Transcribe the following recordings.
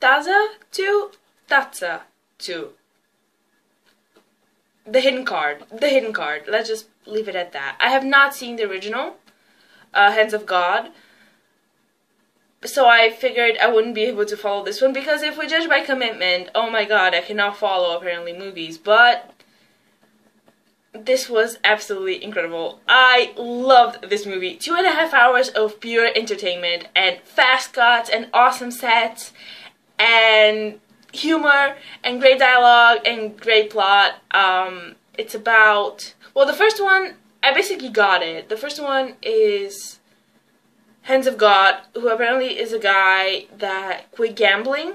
Tazza 2, Tazza 2. The hidden card. The hidden card. Let's just leave it at that. I have not seen the original, Hands of God. So I figured I wouldn't be able to follow this one, because if we judge by commitment, oh my god, I cannot follow apparently movies. But this was absolutely incredible. I loved this movie. 2.5 hours of pure entertainment and fast cuts and awesome sets and humor and great dialogue and great plot. It's about, well, the first one, I basically got it. The first one is Hands of God, who apparently is a guy that quit gambling.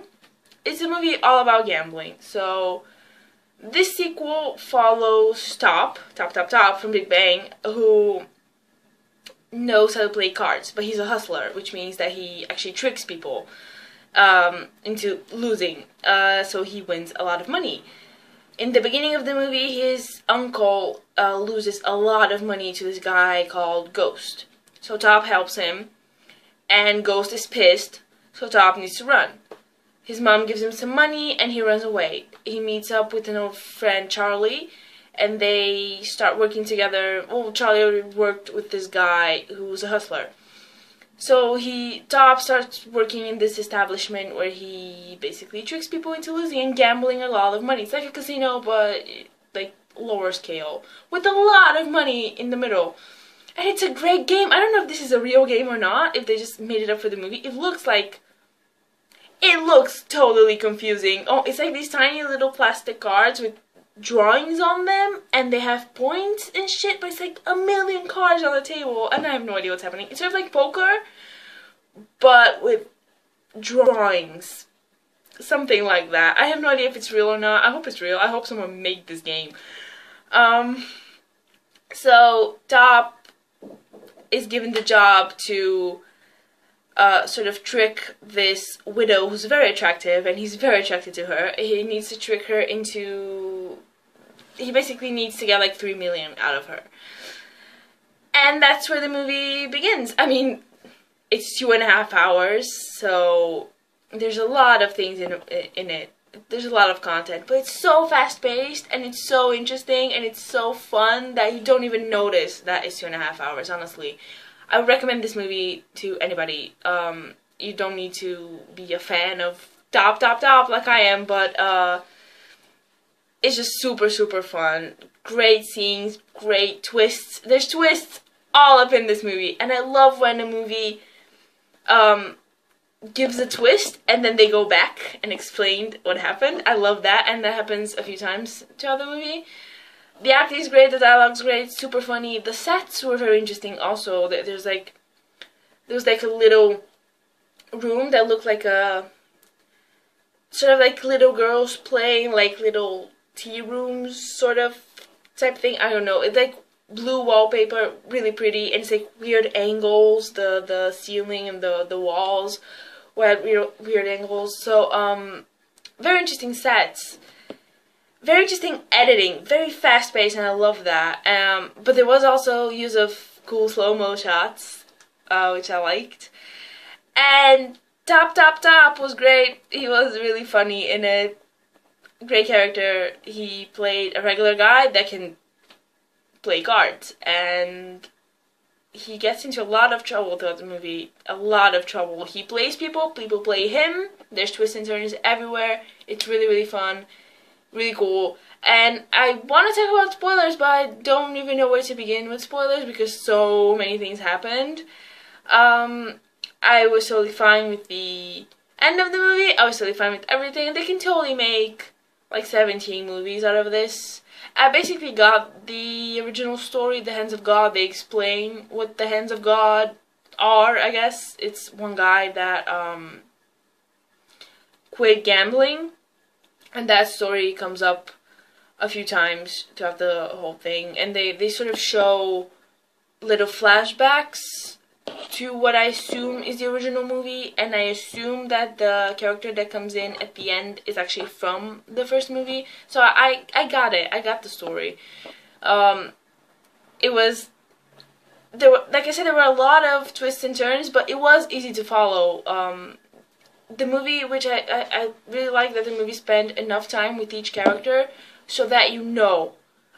It's a movie all about gambling. So this sequel follows Top from Big Bang, who knows how to play cards, but he's a hustler, which means that he actually tricks people into losing, so he wins a lot of money. In the beginning of the movie, his uncle loses a lot of money to this guy called Ghost. So Top helps him, and Ghost is pissed, so Top needs to run. His mom gives him some money, and he runs away. He meets up with an old friend, Charlie, and they start working together. Well, Charlie already worked with this guy who was a hustler. So Top starts working in this establishment where he basically tricks people into losing and gambling a lot of money. It's like a casino, but like lower scale, with a lot of money in the middle. And it's a great game. I don't know if this is a real game or not, if they just made it up for the movie. It looks totally confusing. Oh, it's like these tiny little plastic cards with drawings on them, and they have points and shit, but it's like a million cards on the table, and I have no idea what's happening. It's sort of like poker, but with drawings. Something like that. I have no idea if it's real or not. I hope it's real. I hope someone made this game. So Top is given the job to sort of trick this widow who's very attractive, and he's very attracted to her. He needs to trick her into... He basically needs to get like 3 million out of her. And that's where the movie begins. I mean, it's 2.5 hours, so there's a lot of things in it. There's a lot of content, but it's so fast-paced, and it's so interesting, and it's so fun that you don't even notice that it's 2.5 hours, honestly. I would recommend this movie to anybody. You don't need to be a fan of Top like I am, but it's just super, super fun. Great scenes, great twists. There's twists all up in this movie, and I love when a movie gives a twist and then they go back and explain what happened. I love that, and that happens a few times throughout the movie. The acting is great, the dialogue's great, super funny. The sets were very interesting also. There's like a little room that looked like a sort of like little girls playing, like little tea rooms sort of type thing. I don't know. It's like blue wallpaper, really pretty, and it's like weird angles. The ceiling and the walls were at weird angles. So very interesting sets. Very interesting editing, very fast-paced, and I love that. But there was also use of cool slow-mo shots, which I liked. And Top was great. He was really funny in it. Great character. He played a regular guy that can play cards, and he gets into a lot of trouble throughout the movie. A lot of trouble. He plays people, people play him. There's twists and turns everywhere. It's really, really fun. Really cool. And I want to talk about spoilers, but I don't even know where to begin with spoilers because so many things happened. I was totally fine with the end of the movie. I was totally fine with everything. They can totally make like 17 movies out of this. I basically got the original story, The Hands of God. They explain what the Hands of God are, I guess. It's one guy that quit gambling. And that story comes up a few times throughout the whole thing. And they sort of show little flashbacks to what I assume is the original movie. And I assume that the character that comes in at the end is actually from the first movie. So I got it. I got the story. It was... like I said, there were a lot of twists and turns, but it was easy to follow. the movie, which I really like that the movie spent enough time with each character so that you know,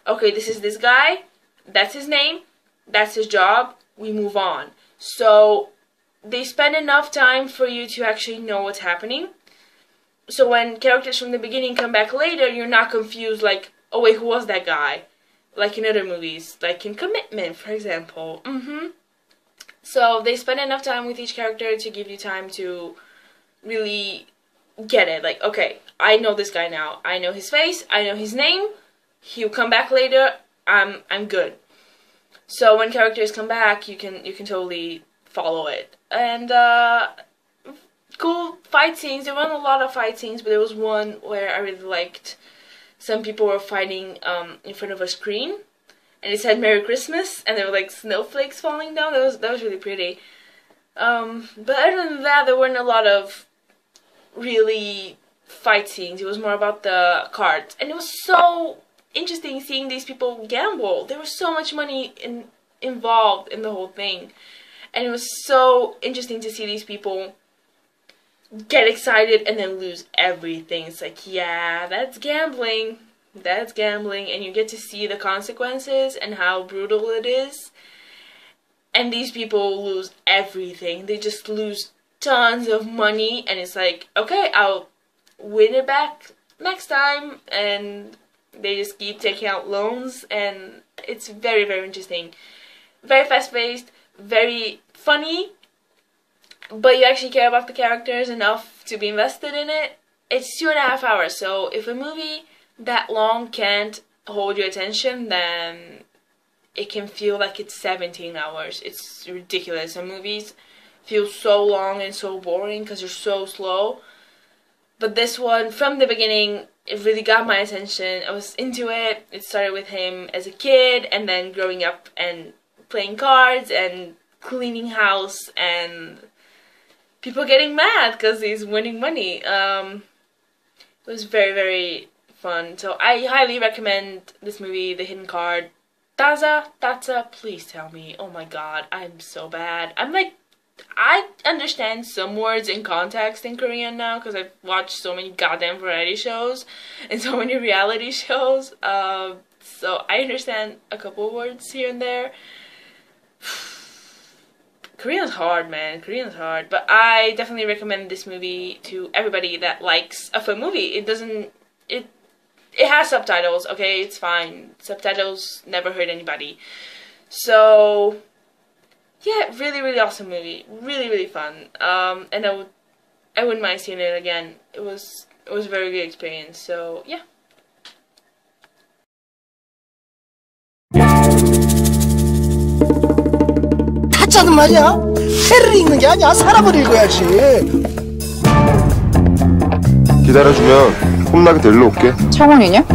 okay, this is this guy, that's his name, that's his job, we move on. So they spend enough time for you to actually know what's happening. So when characters from the beginning come back later, you're not confused like, oh wait, who was that guy? Like in other movies, like in Commitment, for example. So they spend enough time with each character to give you time to really get it. Like, okay, I know this guy now. I know his face. I know his name. He'll come back later. I'm good. So when characters come back, you can totally follow it. And cool fight scenes. There weren't a lot of fight scenes, but there was one where I really liked. Some people were fighting in front of a screen, and it said Merry Christmas, and there were like snowflakes falling down. That was really pretty. But other than that, there weren't a lot of really fight scenes. It was more about the cards, and it was so interesting seeing these people gamble. There was so much money involved in the whole thing, and it was so interesting to see these people get excited and then lose everything. It's like, yeah, that's gambling. That's gambling, and you get to see the consequences and how brutal it is. And these people lose everything. They just lose tons of money, and it's like, okay, I'll win it back next time. And they just keep taking out loans, and it's very, very interesting. Very fast-paced, very funny, but you actually care about the characters enough to be invested in it. It's 2.5 hours, so if a movie that long can't hold your attention, then it can feel like it's 17 hours. It's ridiculous. Some movies feel so long and so boring because they're so slow. But this one, from the beginning, it really got my attention. I was into it. It started with him as a kid, and then growing up and playing cards and cleaning house and people getting mad because he's winning money. It was very, very fun. So I highly recommend this movie, The Hidden Card. Tazza, please tell me. Oh my god, I'm so bad. I'm like, I understand some words in context in Korean now because I've watched so many goddamn variety shows and so many reality shows. So I understand a couple of words here and there. Korean's hard, man. Korean's hard. But I definitely recommend this movie to everybody that likes a fun movie. It has subtitles, okay? It's fine. Subtitles never hurt anybody. So yeah, really, really awesome movie. Really, really fun. And I wouldn't mind seeing it again. It was a very good experience. So yeah. 타짜는 말이야, 패를 읽는 게 아니야, 사람을 읽어야지. 기다려주면 홈나게 데리러 올게. 창원이냐?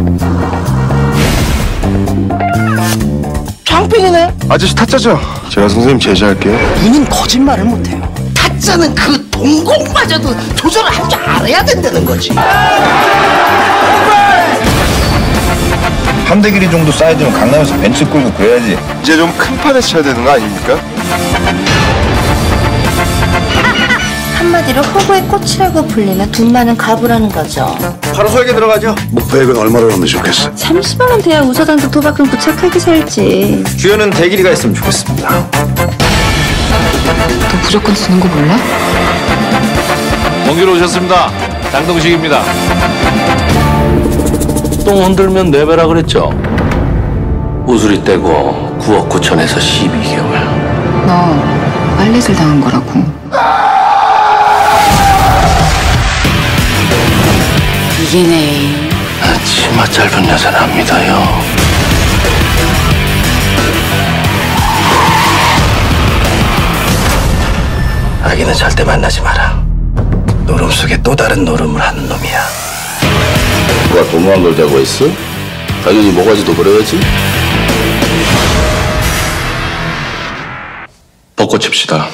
장병이네. 아저씨 타짜죠? 제가 선생님 제시할게요. 누님 거짓말을 못해요. 타짜는 그 동공마저도 조절을 할 줄 알아야 된다는 거지. 한 대 길이 정도 사이즈면 강남에서 벤츠 끌고 그래야지. 이제 좀 큰 판에 쳐야 되는 거 아닙니까? 한마디로 호구의 꽃이라고 불리면 돈 많은 가부라는 거죠. 바로 소액에 들어가죠. 목표액은 얼마로 넣으면 좋겠어? 30만 원 돼야 우서당도 도박 끊고 착하게 살지. 주연은 대길이가 있으면 좋겠습니다. 너 무조건 쓰는 거 몰라? 먼 길 오셨습니다. 장동식입니다. 똥 흔들면 내배라 그랬죠? 우수리 떼고 9억 9천에서 12개월. 너 빨래질 당한 거라고. 이게 네. 치마 짧은 여자는 안 믿어요. 아기는 절대 만나지 마라. 노름 속에 또 다른 노름을 하는 놈이야. 누가 도무한 걸 자고 있어? 당연히 모가지도 그래야지. 벚꽃 칩시다.